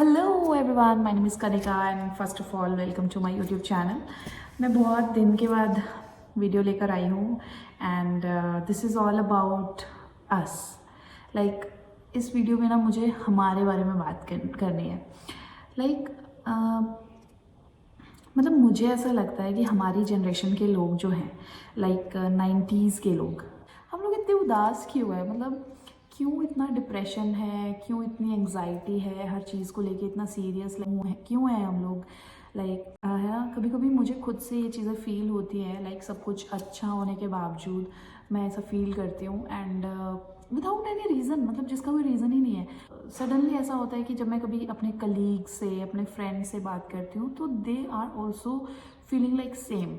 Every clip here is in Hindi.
Hello everyone, my name is Kanika and first of all welcome to my YouTube channel. मैं बहुत दिन के बाद वीडियो लेकर आई हूँ and this is all about us. Like इस वीडियो में ना मुझे हमारे बारे में बात करनी है। मतलब मुझे ऐसा लगता है कि हमारी जनरेशन के लोग जो हैं, लाइक 90s के लोग, हम लोग इतने उदास क्यों है? मतलब क्यों इतना डिप्रेशन है, क्यों इतनी एंग्जाइटी है, हर चीज़ को लेके इतना सीरियस क्यों है हम लोग? लाइक है ना, कभी कभी मुझे खुद से ये चीज़ें फील होती हैं। लाइक सब कुछ अच्छा होने के बावजूद मैं ऐसा फील करती हूँ एंड विदाउट एनी रीज़न, मतलब जिसका कोई रीज़न ही नहीं है। सडनली ऐसा होता है कि जब मैं कभी अपने कलीग से, अपने फ्रेंड से बात करती हूँ तो they are also feeling like same,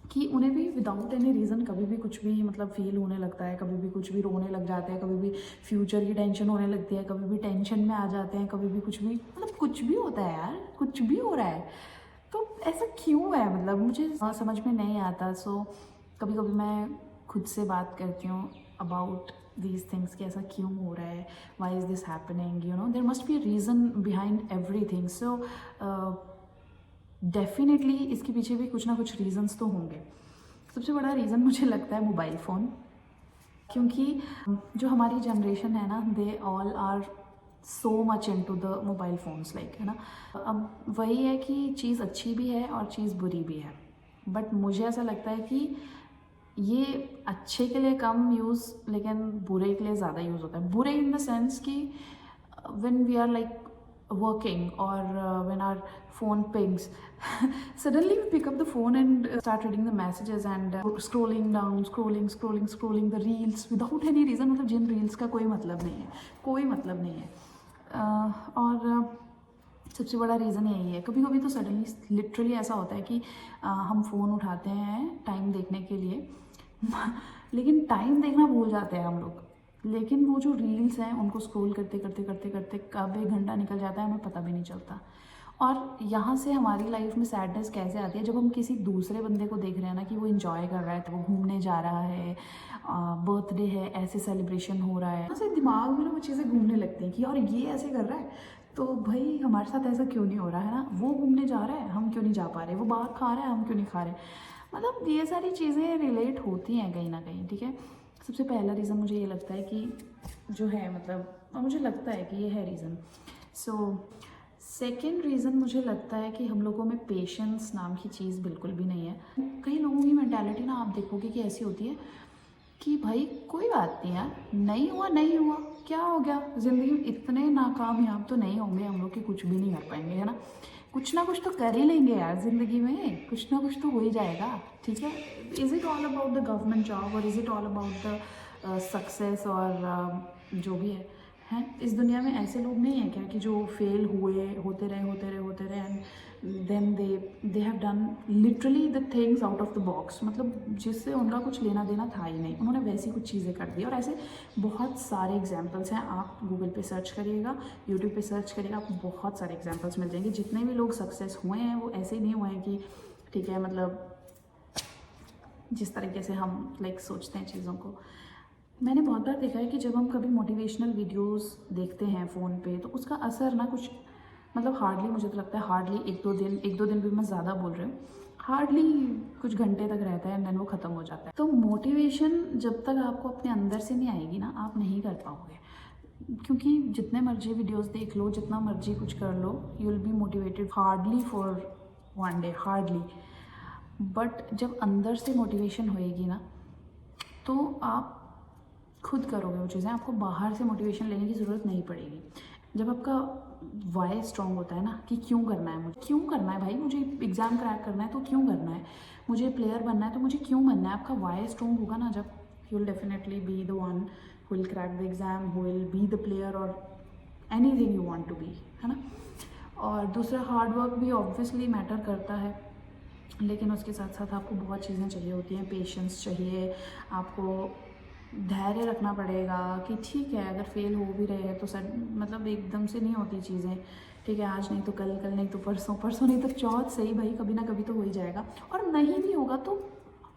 कि उन्हें भी विदाउट एनी रीज़न कभी भी कुछ भी मतलब फील होने लगता है, कभी भी कुछ भी रोने लग जाते हैं, कभी भी फ्यूचर की टेंशन होने लगती है, कभी भी टेंशन में आ जाते हैं, कभी भी कुछ भी, मतलब कुछ भी होता है यार, कुछ भी हो रहा है। तो ऐसा क्यों है? मतलब मुझे समझ में नहीं आता। सो कभी कभी मैं खुद से बात करती हूँ अबाउट दीज थिंग्स कि ऐसा क्यों हो रहा है, why is this happening, you know there must be a reason behind everything. So definitely इसके पीछे भी कुछ ना कुछ रीजंस तो होंगे। सबसे बड़ा रीज़न मुझे लगता है मोबाइल फ़ोन, क्योंकि जो हमारी जनरेशन है ना, they all are so much into the mobile phones, like है ना। अब वही है कि चीज़ अच्छी भी है और चीज़ बुरी भी है, बट मुझे ऐसा लगता है कि ये अच्छे के लिए कम यूज़, लेकिन बुरे के लिए ज़्यादा यूज़ होता है। बुरे इन द सेंस कि when we are like working or when our phone pings suddenly we pick up the phone and start reading the messages and scrolling down, scrolling the reels without any reason। मतलब जिन reels का कोई मतलब नहीं है, कोई मतलब नहीं है। और सबसे बड़ा रीज़न यही है। कभी कभी तो सडनली लिटरली ऐसा होता है कि हम फ़ोन उठाते हैं टाइम देखने के लिए लेकिन टाइम देखना भूल जाते हैं हम लोग। लेकिन वो जो रील्स हैं उनको स्क्रॉल करते करते करते करते कब 1 घंटा निकल जाता है हमें पता भी नहीं चलता। और यहाँ से हमारी लाइफ में सैडनेस कैसे आती है, जब हम किसी दूसरे बंदे को देख रहे हैं ना कि वो इन्जॉय कर रहा है, तो वो घूमने जा रहा है, बर्थडे है, ऐसे सेलिब्रेशन हो रहा है, ऐसे दिमाग में ना वो चीज़ें घूमने लगती हैं कि और ये ऐसे कर रहा है, तो भाई हमारे साथ ऐसा क्यों नहीं हो रहा है ना। वो घूमने जा रहा है, हम क्यों नहीं जा पा रहे, वो बाहर खा रहा है, हम क्यों नहीं खा रहे। मतलब ये सारी चीज़ें रिलेट होती हैं कहीं ना कहीं, ठीक है। सबसे पहला रीज़न मुझे ये लगता है कि जो है, मतलब और मुझे लगता है कि ये है रीज़न। सो सेकेंड रीज़न मुझे लगता है कि हम लोगों में पेशेंस नाम की चीज़ बिल्कुल भी नहीं है। कई लोगों की मेंटालिटी ना आप देखोगे कि ऐसी होती है कि भाई कोई बात नहीं यार, नहीं हुआ नहीं हुआ, क्या हो गया, ज़िंदगी में इतने नाकामयाब तो नहीं होंगे हम लोग कि कुछ भी नहीं कर पाएंगे, है ना। कुछ ना कुछ तो कर ही लेंगे यार ज़िंदगी में, कुछ ना कुछ तो हो ही जाएगा, ठीक है। Is it all about the government job और is it all about the success और जो भी है इस दुनिया में ऐसे लोग नहीं हैं क्या कि जो फेल हुए, होते रहे and then they have done literally the things out of the box, मतलब जिससे उनका कुछ लेना देना था ही नहीं, उन्होंने वैसी कुछ चीज़ें कर दी। और ऐसे बहुत सारे एग्जाम्पल्स हैं, आप गूगल पे सर्च करिएगा, यूट्यूब पे सर्च करिएगा, आपको बहुत सारे एग्जाम्पल्स मिल जाएंगे। जितने भी लोग सक्सेस हुए हैं वो ऐसे ही नहीं हुए हैं कि ठीक है, मतलब जिस तरीके से हम लाइक सोचते हैं चीज़ों को। मैंने बहुत बार देखा है कि जब हम कभी मोटिवेशनल वीडियोस देखते हैं फ़ोन पे, तो उसका असर ना कुछ, मतलब हार्डली, मुझे तो लगता है हार्डली एक दो दिन भी मैं ज़्यादा बोल रही हूँ, हार्डली कुछ घंटे तक रहता है एंड देन वो ख़त्म हो जाता है। तो मोटिवेशन जब तक आपको अपने अंदर से नहीं आएगी ना, आप नहीं कर पाओगे। क्योंकि जितने मर्जी वीडियोस देख लो, जितना मर्जी कुछ कर लो, you will be motivated hardly for 1 day, hardly. बट जब अंदर से मोटिवेशन होएगी ना, तो आप खुद करोगे वो चीज़ें, आपको बाहर से मोटिवेशन लेने की ज़रूरत नहीं पड़ेगी। जब आपका वाई स्ट्रॉन्ग होता है ना कि क्यों करना है, मुझे क्यों करना है भाई, मुझे एग्ज़ाम क्रैक करना है तो क्यों करना है, मुझे प्लेयर बनना है तो मुझे क्यों बनना है, आपका वाई स्ट्रॉन्ग होगा ना, जब you will definitely be the one who will crack the exam, who will be the player और anything you want to be, है ना। और दूसरा, हार्ड वर्क भी ऑब्वियसली मैटर करता है, लेकिन उसके साथ साथ आपको बहुत चीज़ें चाहिए होती हैं। पेशेंस चाहिए, आपको धैर्य रखना पड़ेगा कि ठीक है, अगर फेल हो भी रहे हैं तो सर मतलब एकदम से नहीं होती चीज़ें, ठीक है, आज नहीं तो कल, कल नहीं तो परसों, परसों नहीं तो चौथ, सही भाई, कभी ना कभी तो हो ही जाएगा। और नहीं भी होगा तो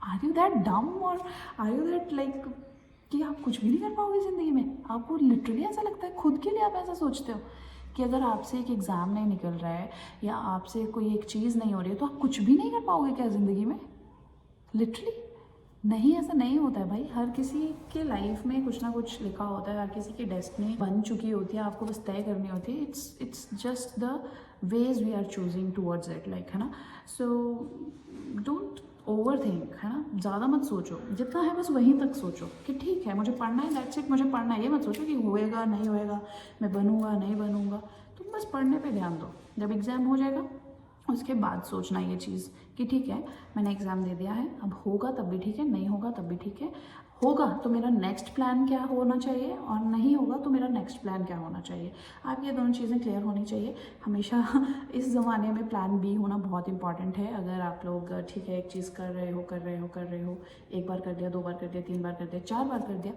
आर यू दैट डम और आर यू दैट लाइक कि आप कुछ भी नहीं कर पाओगे ज़िंदगी में? आपको लिटरली ऐसा लगता है, खुद के लिए आप ऐसा सोचते हो कि अगर आपसे एक एग्ज़ाम नहीं निकल रहा है या आपसे कोई एक चीज़ नहीं हो रही है तो आप कुछ भी नहीं कर पाओगे क्या ज़िंदगी में? लिटरली नहीं, ऐसा नहीं होता है भाई। हर किसी के लाइफ में कुछ ना कुछ लिखा होता है, हर किसी की डेस्टिनी बन चुकी होती है, आपको बस तय करनी होती है। It's just the ways we are choosing towards it, like, है ना। सो डोंट ओवर थिंक, है ना। ज़्यादा मत सोचो, जितना है बस वहीं तक सोचो कि ठीक है मुझे पढ़ना है, दैट्स इट, मुझे पढ़ना है। ये मत सोचो कि होएगा नहीं होएगा, मैं बनूंगा नहीं बनूंगा। तुम बस पढ़ने पे ध्यान दो। जब एग्ज़ाम हो जाएगा उसके बाद सोचना ये चीज़ कि ठीक है मैंने एग्ज़ाम दे दिया है, अब होगा तब भी ठीक है, नहीं होगा तब भी ठीक है। होगा तो मेरा नेक्स्ट प्लान क्या होना चाहिए, और नहीं होगा तो मेरा नेक्स्ट प्लान क्या होना चाहिए। आप ये दोनों चीज़ें क्लियर होनी चाहिए हमेशा। इस ज़माने में प्लान बी होना बहुत इंपॉर्टेंट है। अगर आप लोग ठीक है एक चीज़ कर रहे हो, एक बार कर दिया, 2 बार कर दिया, 3 बार कर दिया, 4 बार कर दिया,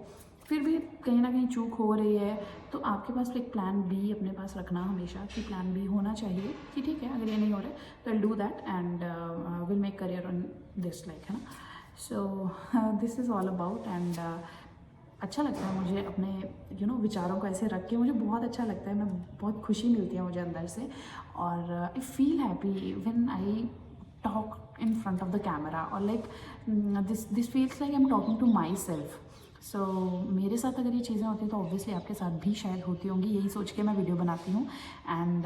फिर भी कहीं ना कहीं चूक हो रही है, तो आपके पास एक प्लान बी अपने पास रखना हमेशा, कि प्लान बी होना चाहिए कि ठीक है अगर ये नहीं हो रहा है तो will do that and will make career on this, like, है ना। So this is all about and अच्छा लगता है मुझे अपने विचारों को ऐसे रख के, मुझे बहुत अच्छा लगता है, मैं बहुत खुशी मिलती है मुझे अंदर से। और I feel happy when I talk in front of the camera, और like this feels like I am talking to myself. So मेरे साथ अगर ये चीज़ें होती हैं तो ऑब्वियसली आपके साथ भी शायद होती होंगी, यही सोच के मैं वीडियो बनाती हूँ। And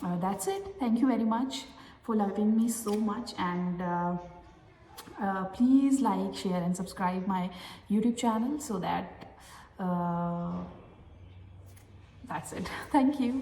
that's it, thank you very much for loving me so much and please like, share and subscribe my YouTube channel so that that's it. Thank you.